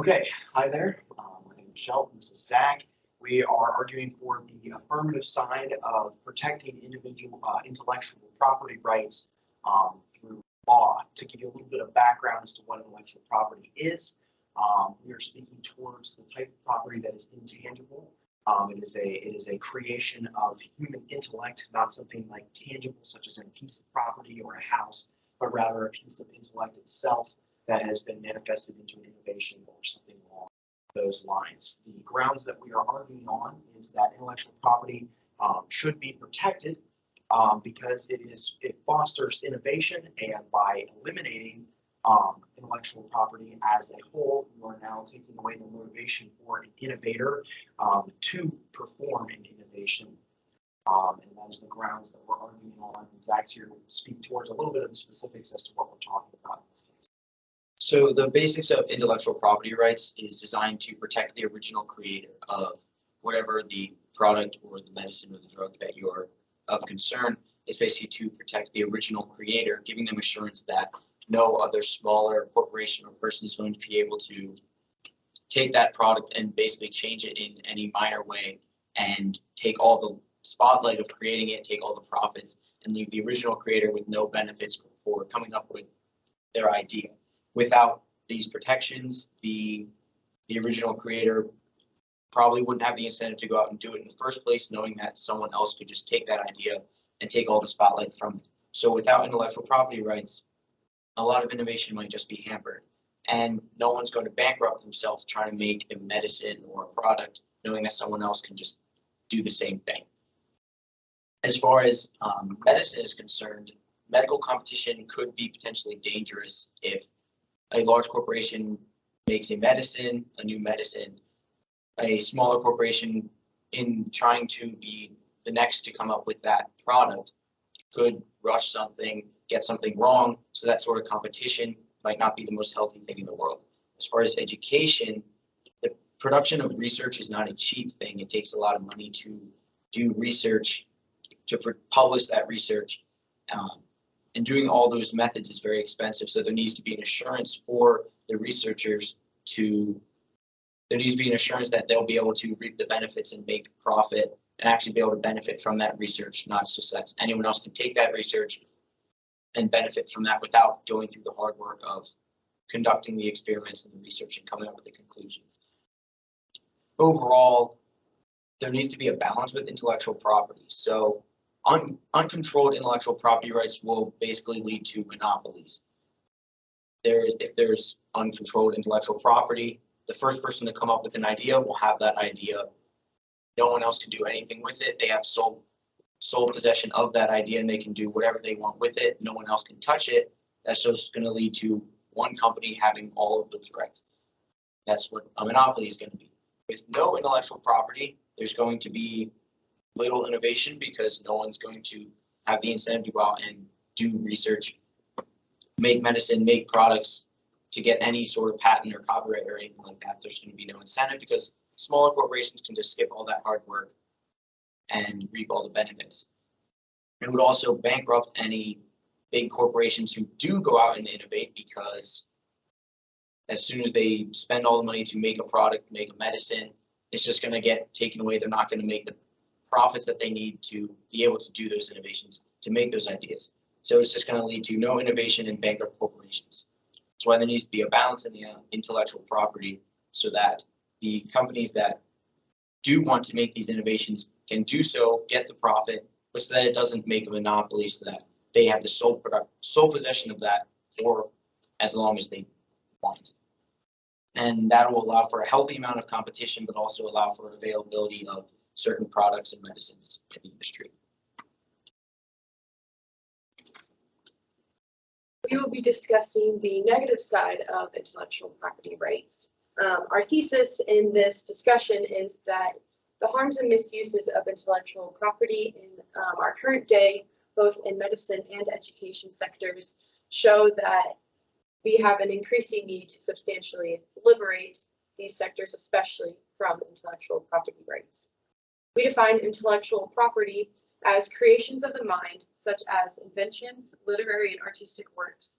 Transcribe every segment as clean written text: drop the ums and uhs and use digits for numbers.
Okay, hi there. My name is Shelton. This is Zach. We are arguing for the affirmative side of protecting individual intellectual property rights through law. To give you a little bit of background as to what intellectual property is, we are speaking towards the type of property that is intangible. It is a creation of human intellect, not something like tangible, such as a piece of property or a house, but rather a piece of intellect itself that has been manifested into an innovation or something along those lines. The grounds that we are arguing on is that intellectual property should be protected because it fosters innovation, and by eliminating intellectual property as a whole, you are now taking away the motivation for an innovator to perform an innovation. And that is the grounds that we're arguing on. And Zach's here to speak towards a little bit of the specifics as to what we're talking about. So the basics of intellectual property rights is designed to protect the original creator of whatever the product or the medicine or the drug that you're of concern. Is basically to protect the original creator, giving them assurance that no other smaller corporation or person is going to be able to take that product and basically change it in any minor way and take all the spotlight of creating it, take all the profits, and leave the original creator with no benefits for coming up with their idea. Without these protections, the original creator probably wouldn't have the incentive to go out and do it in the first place, knowing that someone else could just take that idea and take all the spotlight from it. So without intellectual property rights, a lot of innovation might just be hampered. And no one's going to bankrupt themselves trying to make a medicine or a product, knowing that someone else can just do the same thing. As far as medicine is concerned, medical competition could be potentially dangerous if a large corporation makes a new medicine, a smaller corporation in trying to be the next to come up with that product could rush something, get something wrong. So that sort of competition might not be the most healthy thing in the world. As far as education, the production of research is not a cheap thing. It takes a lot of money to do research, to publish that research. And doing all those methods is very expensive. So there needs to be an assurance for the researchers there needs to be an assurance that they'll be able to reap the benefits and make profit and actually be able to benefit from that research, not just that anyone else can take that research and benefit from that without going through the hard work of conducting the experiments and the research and coming up with the conclusions. Overall, there needs to be a balance with intellectual property. So uncontrolled intellectual property rights will basically lead to monopolies. If there's uncontrolled intellectual property, the first person to come up with an idea will have that idea. No one else can do anything with it. They have sole possession of that idea, and they can do whatever they want with it. No one else can touch it. That's just going to lead to one company having all of those rights. That's what a monopoly is going to be. With no intellectual property, there's going to be little innovation because no one's going to have the incentive to go out and do research, make medicine, make products to get any sort of patent or copyright or anything like that. There's going to be no incentive because smaller corporations can just skip all that hard work and reap all the benefits. It would also bankrupt any big corporations who do go out and innovate, because as soon as they spend all the money to make a product, make a medicine, it's just going to get taken away. They're not going to make the profits that they need to be able to do those innovations, to make those ideas. So it's just going to lead to no innovation and bankrupt corporations. That's why there needs to be a balance in the intellectual property so that the companies that do want to make these innovations can do so, get the profit, but so that it doesn't make a monopoly, so that they have the sole possession of that for as long as they want. And that will allow for a healthy amount of competition, but also allow for availability of certain products and medicines in the industry. We will be discussing the negative side of intellectual property rights. Our thesis in this discussion is that the harms and misuses of intellectual property in our current day, both in medicine and education sectors, show that we have an increasing need to substantially liberate these sectors, especially from intellectual property rights. We define intellectual property as creations of the mind, such as inventions, literary and artistic works,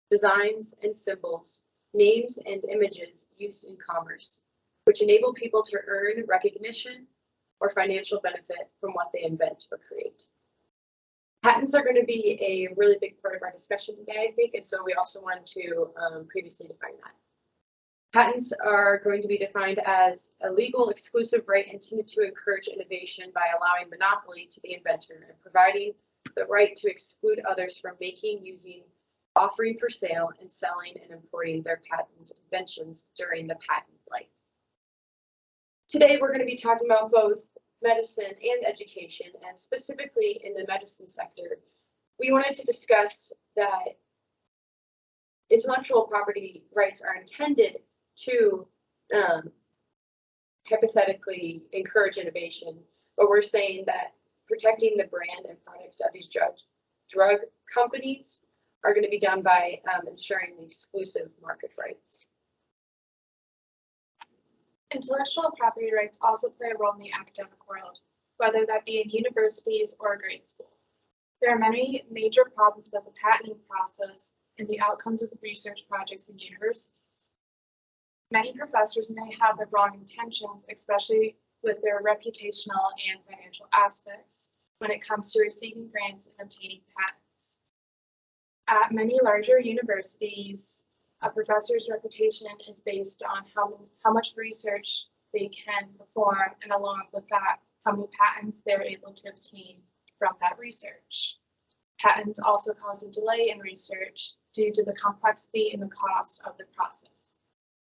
designs, and symbols, names, and images used in commerce, which enable people to earn recognition or financial benefit from what they invent or create. Patents are going to be a really big part of our discussion today, I think, and so we also want to previously define that. Patents are going to be defined as a legal exclusive right intended to encourage innovation by allowing monopoly to the inventor and providing the right to exclude others from making, using, offering for sale, and selling and importing their patent inventions during the patent life. Today, we're going to be talking about both medicine and education, and specifically in the medicine sector. We wanted to discuss that intellectual property rights are intended to hypothetically encourage innovation, but we're saying that protecting the brand and products of these drug companies are going to be done by ensuring the exclusive market rights. Intellectual property rights also play a role in the academic world, whether that be in universities or grade school. There are many major problems with the patenting process and the outcomes of the research projects in universities. Many professors may have the wrong intentions, especially with their reputational and financial aspects when it comes to receiving grants and obtaining patents. At many larger universities, a professor's reputation is based on how much research they can perform, and along with that, how many patents they're able to obtain from that research. Patents also cause a delay in research due to the complexity and the cost of the process.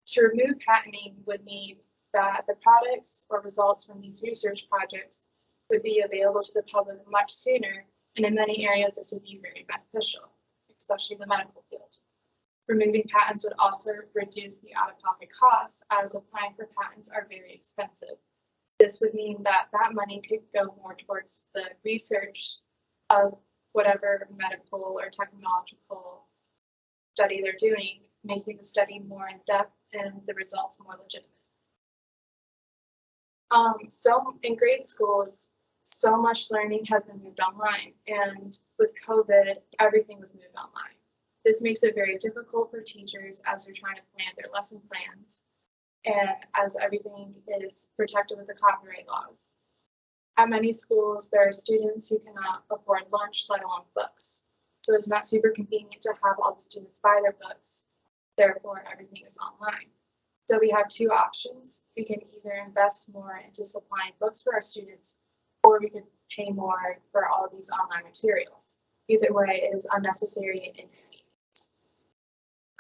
To remove patenting would mean that the products or results from these research projects would be available to the public much sooner, and in many areas this would be very beneficial, especially in the medical field. Removing patents would also reduce the out-of-pocket costs, as applying for patents are very expensive. This would mean that that money could go more towards the research of whatever medical or technological study they're doing, making the study more in-depth and the results more legitimate. So in grade schools, so much learning has been moved online, and with COVID, everything was moved online. This makes it very difficult for teachers as they're trying to plan their lesson plans, and as everything is protected with the copyright laws. At many schools, there are students who cannot afford lunch, let alone books. So it's not super convenient to have all the students buy their books. Therefore, everything is online. So we have two options. We can either invest more into supplying books for our students, or we could pay more for all of these online materials. Either way is unnecessary and inconvenient.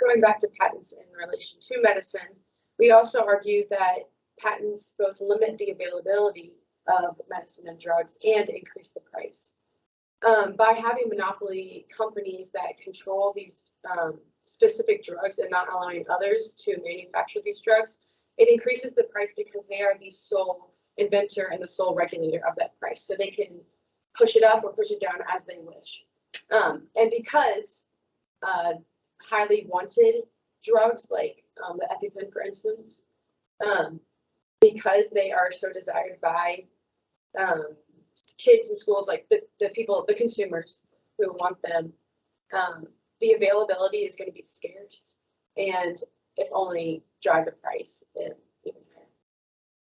Going back to patents in relation to medicine, we also argue that patents both limit the availability of medicine and drugs and increase the price. By having monopoly companies that control these specific drugs and not allowing others to manufacture these drugs, it increases the price because they are the sole inventor and the sole regulator of that price. So they can push it up or push it down as they wish. And because highly wanted drugs like the EpiPen, for instance, because they are so desired by kids in schools, like the people, the consumers who want them, the availability is going to be scarce, and if only drive the price